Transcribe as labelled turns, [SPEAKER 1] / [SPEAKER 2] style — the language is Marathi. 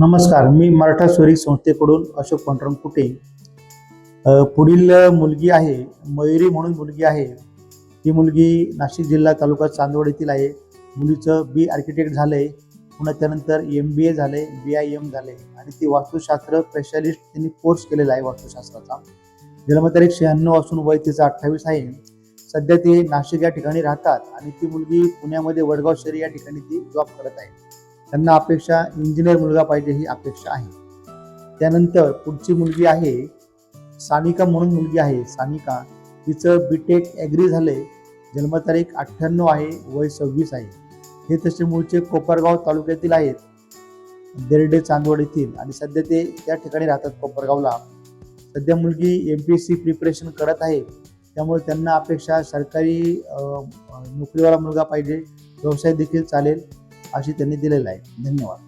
[SPEAKER 1] नमस्कार, मी मराठा स्वरिक संस्थेकडून अशोक पांडुरंग कुटे. पुढील मुलगी आहे, मयुरी म्हणून मुलगी आहे. ही मुलगी नाशिक जिल्हा तालुका चांदवड येथील आहे. मुलीचं बी आर्किटेक्ट झालंय, पुन्हा त्यानंतर MBA झालंय, BIM झालंय आणि ती वास्तुशास्त्र स्पेशालिस्ट त्यांनी कोर्स केलेला आहे वास्तुशास्त्राचा. जन्मतारीख 96 असून वय तिचं 28 आहे. सध्या ते नाशिक या ठिकाणी राहतात आणि ती मुलगी पुण्यामध्ये वडगाव शहरी या ठिकाणी ती जॉब करत आहे. त्यांना अपेक्षा इंजिनियर मुलगा पाहिजे ही अपेक्षा आहे. त्यानंतर पुढची मुलगी आहे सानिका म्हणून मुलगी आहे. सानिका तिचं BTech ॲग्री झालंय. जन्मतारीख 98 आहे, वय 26 आहे. हे तसे मूळचे कोपरगाव तालुक्यातील आहेत, देरडे चांदवड येथील, आणि सध्या ते त्या ठिकाणी राहतात कोपरगावला. सध्या मुलगी MPSC प्रिपरेशन करत आहे. त्यामुळे त्यांना अपेक्षा सरकारी नोकरीवाला मुलगा पाहिजे, व्यवसाय देखील चालेल अशी त्यांनी दिलेलं आहे. धन्यवाद.